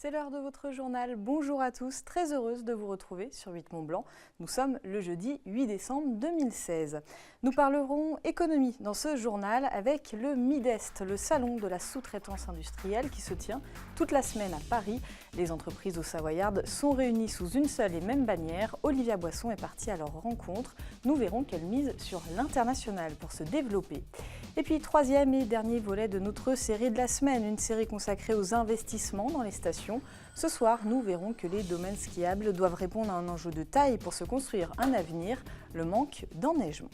C'est l'heure de votre journal. Bonjour à tous, très heureuse de vous retrouver sur 8 Mont Blanc. Nous sommes le jeudi 8 décembre 2016. Nous parlerons économie dans ce journal avec le Midest, le salon de la sous-traitance industrielle qui se tient toute la semaine à Paris. Les entreprises au Savoyard sont réunies sous une seule et même bannière. Olivia Boisson est partie à leur rencontre. Nous verrons qu'elle mise sur l'international pour se développer. Et puis, troisième et dernier volet de notre série de la semaine, une série consacrée aux investissements dans les stations. Ce soir, nous verrons que les domaines skiables doivent répondre à un enjeu de taille pour se construire un avenir, le manque d'enneigement.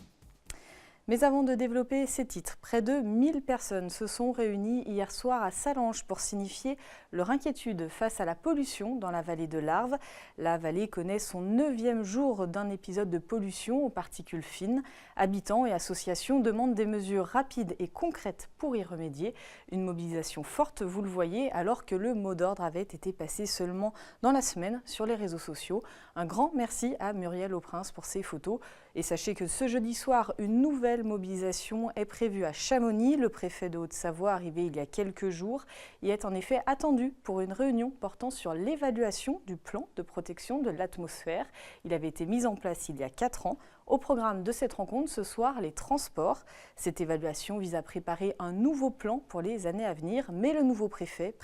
Mais avant de développer ces titres, près de 1000 personnes se sont réunies hier soir à Sallanches pour signifier leur inquiétude face à la pollution dans la vallée de l'Arve. La vallée connaît son 9e jour d'un épisode de pollution aux particules fines. Habitants et associations demandent des mesures rapides et concrètes pour y remédier. Une mobilisation forte, vous le voyez, alors que le mot d'ordre avait été passé seulement dans la semaine sur les réseaux sociaux. Un grand merci à Muriel Auprince pour ses photos. Et sachez que ce jeudi soir, une nouvelle mobilisation est prévue à Chamonix. Le préfet de Haute-Savoie, arrivé il y a quelques jours, y est en effet attendu pour une réunion portant sur l'évaluation du plan de protection de l'atmosphère. Il avait été mis en place il y a 4 ans. Au programme de cette rencontre, ce soir, les transports. Cette évaluation vise à préparer un nouveau plan pour les années à venir, mais le nouveau préfet,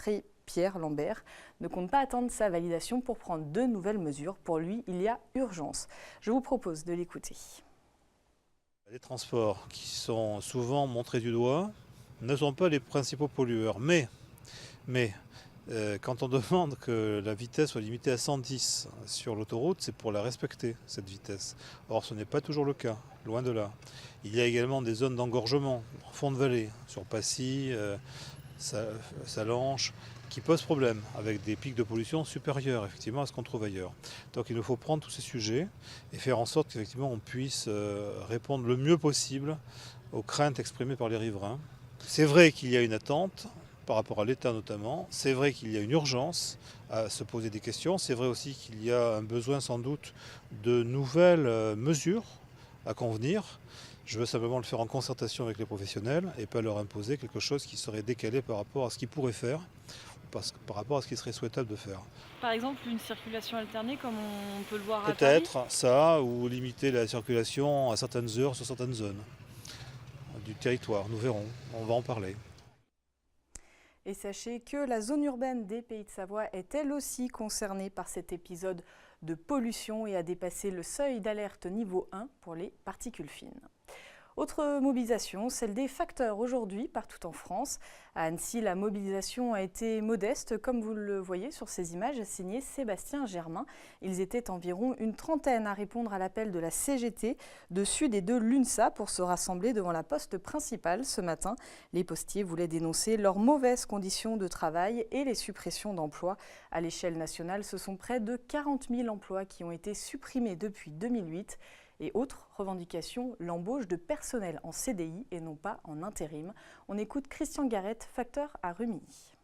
Pierre Lambert, ne compte pas attendre sa validation pour prendre de nouvelles mesures. Pour lui, il y a urgence. Je vous propose de l'écouter. Les transports qui sont souvent montrés du doigt ne sont pas les principaux pollueurs. Mais quand on demande que la vitesse soit limitée à 110 sur l'autoroute, c'est pour la respecter, cette vitesse. Or, ce n'est pas toujours le cas, loin de là. Il y a également des zones d'engorgement en fond de vallée, sur Passy, Sallanches, qui posent problème, avec des pics de pollution supérieurs effectivement à ce qu'on trouve ailleurs. Donc il nous faut prendre tous ces sujets et faire en sorte qu'effectivement on puisse répondre le mieux possible aux craintes exprimées par les riverains. C'est vrai qu'il y a une attente par rapport à l'État notamment, c'est vrai qu'il y a une urgence à se poser des questions, c'est vrai aussi qu'il y a un besoin sans doute de nouvelles mesures à convenir. Je veux simplement le faire en concertation avec les professionnels et pas leur imposer quelque chose qui serait décalé par rapport à ce qu'ils pourraient faire, par rapport à ce qui serait souhaitable de faire. Par exemple, une circulation alternée comme on peut le voir à Paris ? Peut-être ça, ou limiter la circulation à certaines heures sur certaines zones du territoire. Nous verrons, on va en parler. Et sachez que la zone urbaine des Pays de Savoie est elle aussi concernée par cet épisode de pollution et a dépassé le seuil d'alerte niveau 1 pour les particules fines. Autre mobilisation, celle des facteurs aujourd'hui partout en France. À Annecy, la mobilisation a été modeste, comme vous le voyez sur ces images signées Sébastien Germain. Ils étaient environ une trentaine à répondre à l'appel de la CGT, de Sud et de l'UNSA pour se rassembler devant la poste principale ce matin. Les postiers voulaient dénoncer leurs mauvaises conditions de travail et les suppressions d'emplois. À l'échelle nationale, ce sont près de 40 000 emplois qui ont été supprimés depuis 2008. Et autre revendication, l'embauche de personnel en CDI et non pas en intérim. On écoute Christian Garrett, facteur à Rumilly.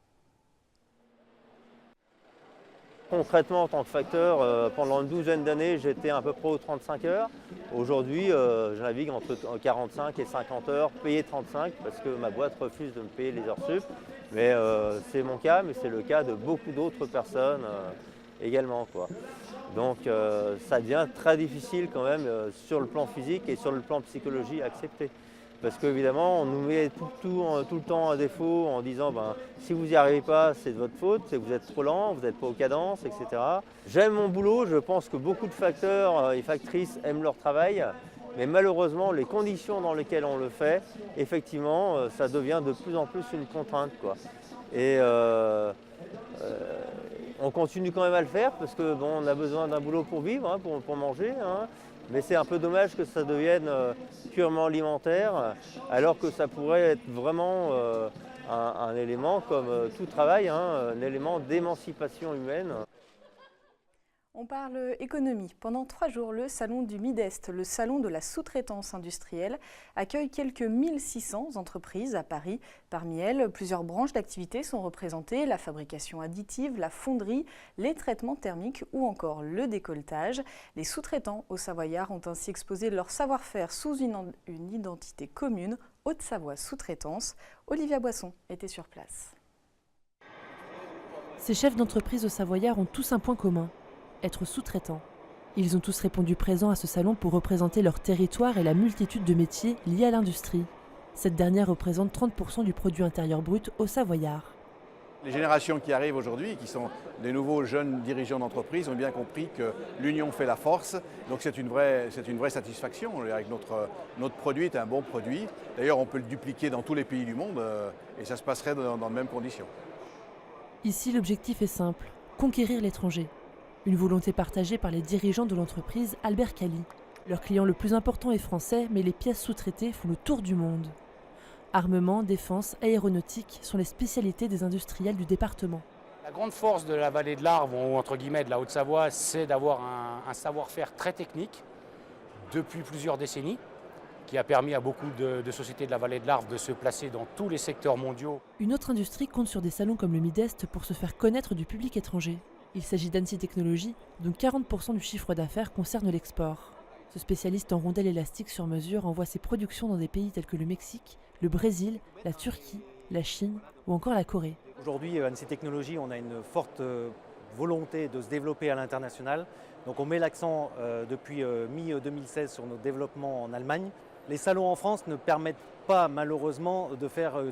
Concrètement, en tant que facteur, pendant une douzaine d'années, j'étais à peu près aux 35 heures. Aujourd'hui, je navigue entre 45 et 50 heures, payé 35 parce que ma boîte refuse de me payer les heures sup. Mais c'est mon cas, mais c'est le cas de beaucoup d'autres personnes également, quoi. Donc ça devient très difficile quand même sur le plan physique et sur le plan psychologie à accepter. Parce qu'évidemment, on nous met tout le temps à défaut en disant si vous n'y arrivez pas, c'est de votre faute, c'est que vous êtes trop lent, vous n'êtes pas aux cadences, etc. J'aime mon boulot, je pense que beaucoup de facteurs et factrices aiment leur travail, mais malheureusement, les conditions dans lesquelles on le fait, effectivement, ça devient de plus en plus une contrainte, quoi. Et on continue quand même à le faire parce que on a besoin d'un boulot pour vivre, pour manger. Mais c'est un peu dommage que ça devienne purement alimentaire, alors que ça pourrait être vraiment un élément comme tout travail, un élément d'émancipation humaine. On parle économie. Pendant 3 jours, le salon du Midest, le salon de la sous-traitance industrielle, accueille quelques 1600 entreprises à Paris. Parmi elles, plusieurs branches d'activité sont représentées, la fabrication additive, la fonderie, les traitements thermiques ou encore le décolletage. Les sous-traitants au Savoyard ont ainsi exposé leur savoir-faire sous une identité commune, Haute-Savoie Sous-traitance. Olivia Boisson était sur place. Ces chefs d'entreprise au Savoyard ont tous un point commun, être sous-traitants. Ils ont tous répondu présents à ce salon pour représenter leur territoire et la multitude de métiers liés à l'industrie. Cette dernière représente 30% du produit intérieur brut au Savoyard. Les générations qui arrivent aujourd'hui, qui sont des nouveaux jeunes dirigeants d'entreprise, ont bien compris que l'union fait la force. Donc c'est une vraie satisfaction. Avec notre produit est un bon produit. D'ailleurs, on peut le dupliquer dans tous les pays du monde et ça se passerait dans les mêmes conditions. Ici, l'objectif est simple, conquérir l'étranger. Une volonté partagée par les dirigeants de l'entreprise Albert Cali. Leur client le plus important est français, mais les pièces sous-traitées font le tour du monde. Armement, défense, aéronautique sont les spécialités des industriels du département. La grande force de la vallée de l'Arve, ou entre guillemets de la Haute-Savoie, c'est d'avoir un savoir-faire très technique depuis plusieurs décennies, qui a permis à beaucoup de sociétés de la vallée de l'Arve de se placer dans tous les secteurs mondiaux. Une autre industrie compte sur des salons comme le Midest pour se faire connaître du public étranger. Il s'agit d'Annecy Technologies, dont 40% du chiffre d'affaires concerne l'export. Ce spécialiste en rondelles élastiques sur mesure envoie ses productions dans des pays tels que le Mexique, le Brésil, la Turquie, la Chine ou encore la Corée. Aujourd'hui, Annecy Technologies, on a une forte volonté de se développer à l'international. Donc on met l'accent depuis mi-2016 sur nos développements en Allemagne. Les salons en France ne permettent pas malheureusement de faire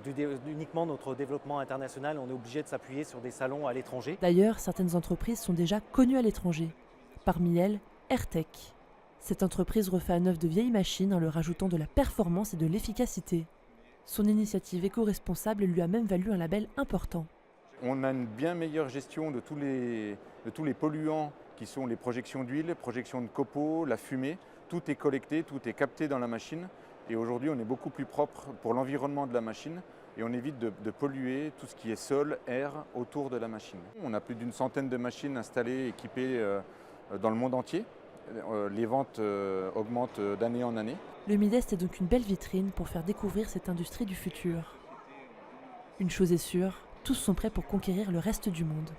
uniquement notre développement international. On est obligé de s'appuyer sur des salons à l'étranger. D'ailleurs, certaines entreprises sont déjà connues à l'étranger. Parmi elles, AirTech. Cette entreprise refait à neuf de vieilles machines en leur ajoutant de la performance et de l'efficacité. Son initiative éco-responsable lui a même valu un label important. On a une bien meilleure gestion de tous les polluants qui sont les projections d'huile, projections de copeaux, la fumée. Tout est collecté, tout est capté dans la machine. Et aujourd'hui, on est beaucoup plus propre pour l'environnement de la machine et on évite de polluer tout ce qui est sol, air autour de la machine. On a plus d'une centaine de machines installées, équipées dans le monde entier. Les ventes augmentent d'année en année. Le Midest est donc une belle vitrine pour faire découvrir cette industrie du futur. Une chose est sûre, tous sont prêts pour conquérir le reste du monde.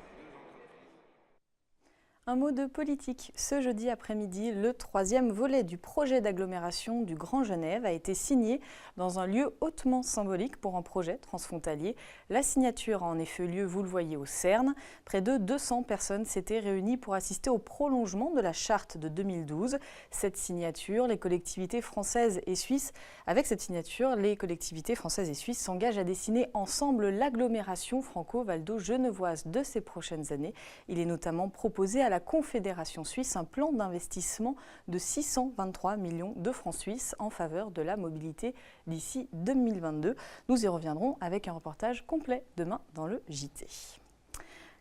Un mot de politique. Ce jeudi après-midi, le 3e volet du projet d'agglomération du Grand Genève a été signé dans un lieu hautement symbolique pour un projet transfrontalier. La signature a en effet lieu, vous le voyez, au CERN. Près de 200 personnes s'étaient réunies pour assister au prolongement de la charte de 2012. Cette signature, les collectivités françaises et suisses, avec cette signature, les collectivités françaises et suisses s'engagent à dessiner ensemble l'agglomération franco-valdo-genevoise de ces prochaines années. Il est notamment proposé à la Confédération suisse un plan d'investissement de 623 millions de francs suisses en faveur de la mobilité d'ici 2022. Nous y reviendrons avec un reportage complet demain dans le JT.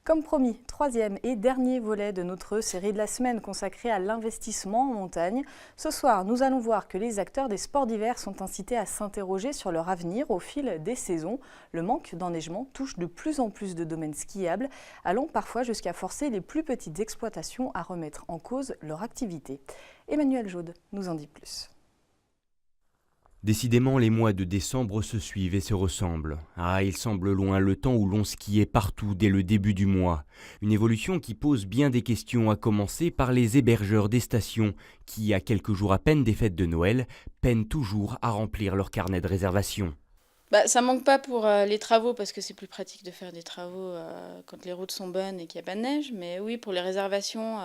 Comme promis, 3e et dernier volet de notre série de la semaine consacrée à l'investissement en montagne. Ce soir, nous allons voir que les acteurs des sports d'hiver sont incités à s'interroger sur leur avenir au fil des saisons. Le manque d'enneigement touche de plus en plus de domaines skiables, allant parfois jusqu'à forcer les plus petites exploitations à remettre en cause leur activité. Emmanuel Jaude nous en dit plus. Décidément, les mois de décembre se suivent et se ressemblent. Ah, il semble loin le temps où l'on skiait partout dès le début du mois. Une évolution qui pose bien des questions, à commencer par les hébergeurs des stations, qui, à quelques jours à peine des fêtes de Noël, peinent toujours à remplir leur carnet de réservation. Ça manque pas pour les travaux, parce que c'est plus pratique de faire des travaux quand les routes sont bonnes et qu'il n'y a pas de neige. Mais oui, pour les réservations...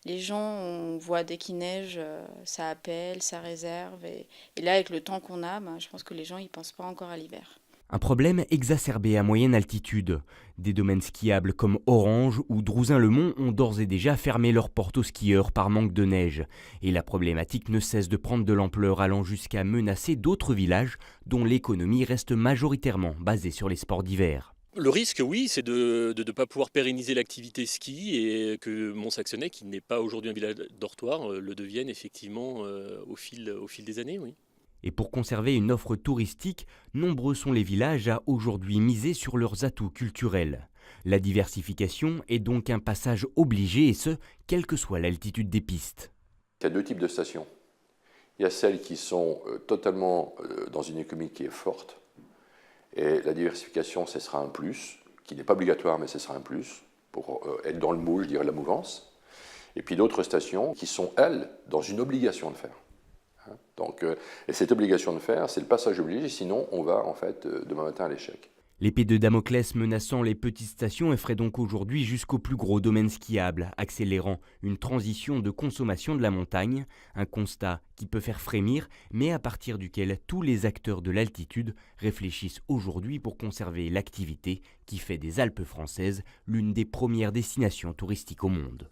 Les gens, on voit dès qu'il neige, ça appelle, ça réserve. Et là, avec le temps qu'on a, je pense que les gens n'y pensent pas encore à l'hiver. Un problème exacerbé à moyenne altitude. Des domaines skiables comme Orange ou Drousin-le-Mont ont d'ores et déjà fermé leurs portes aux skieurs par manque de neige. Et la problématique ne cesse de prendre de l'ampleur, allant jusqu'à menacer d'autres villages dont l'économie reste majoritairement basée sur les sports d'hiver. Le risque, oui, c'est de ne pas pouvoir pérenniser l'activité ski et que Mont-Saxonnais, qui n'est pas aujourd'hui un village dortoir, le devienne effectivement au fil des années. Oui. Et pour conserver une offre touristique, nombreux sont les villages à aujourd'hui miser sur leurs atouts culturels. La diversification est donc un passage obligé, et ce, quelle que soit l'altitude des pistes. Il y a deux types de stations. Il y a celles qui sont totalement dans une économie qui est forte. Et la diversification, ce sera un plus, qui n'est pas obligatoire, mais ce sera un plus, pour être dans le moule, je dirais, la mouvance. Et puis d'autres stations qui sont, elles, dans une obligation de faire. Donc, et cette obligation de faire, c'est le passage obligé, sinon on va, en fait, demain matin à l'échec. L'épée de Damoclès menaçant les petites stations effraie donc aujourd'hui jusqu'aux plus gros domaines skiables, accélérant une transition de consommation de la montagne, un constat qui peut faire frémir, mais à partir duquel tous les acteurs de l'altitude réfléchissent aujourd'hui pour conserver l'activité qui fait des Alpes françaises l'une des premières destinations touristiques au monde.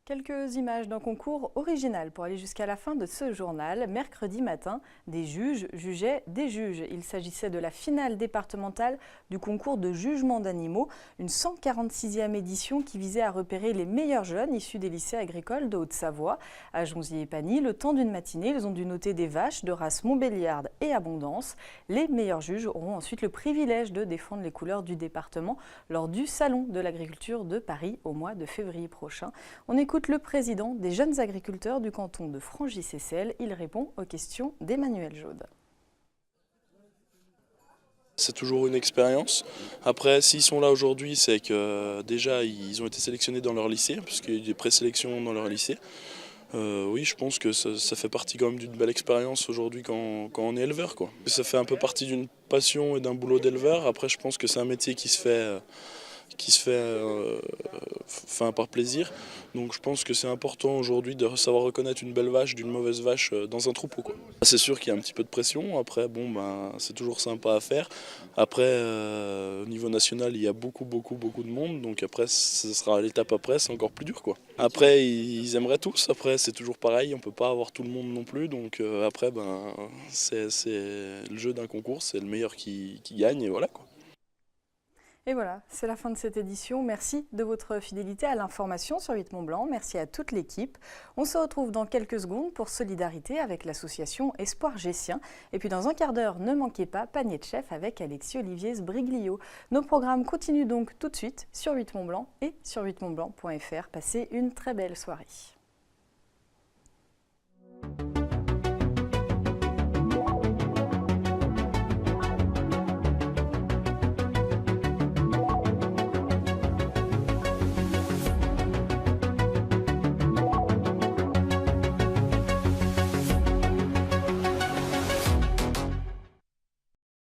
Quelques images d'un concours original pour aller jusqu'à la fin de ce journal. Mercredi matin, des juges jugeaient des juges. Il s'agissait de la finale départementale du concours de jugement d'animaux, une 146e édition qui visait à repérer les meilleurs jeunes issus des lycées agricoles de Haute-Savoie. À Jonzy-et-Pagny, le temps d'une matinée, ils ont dû noter des vaches de race Montbéliarde et Abondance. Les meilleurs juges auront ensuite le privilège de défendre les couleurs du département lors du Salon de l'agriculture de Paris au mois de février prochain. On écoute le président des jeunes agriculteurs du canton de Frangis-Seyssel. Il répond aux questions d'Emmanuel Jaude. C'est toujours une expérience. Après, s'ils sont là aujourd'hui, c'est que déjà ils ont été sélectionnés dans leur lycée, puisqu'il y a eu des présélections dans leur lycée. Oui, je pense que ça fait partie quand même d'une belle expérience aujourd'hui quand on est éleveur, quoi. Ça fait un peu partie d'une passion et d'un boulot d'éleveur. Après, je pense que c'est un métier qui se fait par plaisir. Donc je pense que c'est important aujourd'hui de savoir reconnaître une belle vache d'une mauvaise vache dans un troupeau, quoi. C'est sûr qu'il y a un petit peu de pression. Après, c'est toujours sympa à faire. Après, au niveau national, il y a beaucoup de monde. Donc après, ce sera l'étape après, c'est encore plus dur, quoi. Après, ils aimeraient tous. Après, c'est toujours pareil. On peut pas avoir tout le monde non plus. Donc après, c'est le jeu d'un concours. C'est le meilleur qui gagne et voilà, quoi. Et voilà, c'est la fin de cette édition. Merci de votre fidélité à l'information sur 8 Mont Blanc. Merci à toute l'équipe. On se retrouve dans quelques secondes pour Solidarité avec l'association Espoir Gessien. Et puis dans un quart d'heure, ne manquez pas Panier de chef avec Alexis Olivier Sbriglio. Nos programmes continuent donc tout de suite sur 8 Mont Blanc et sur 8montblanc.fr. Passez une très belle soirée.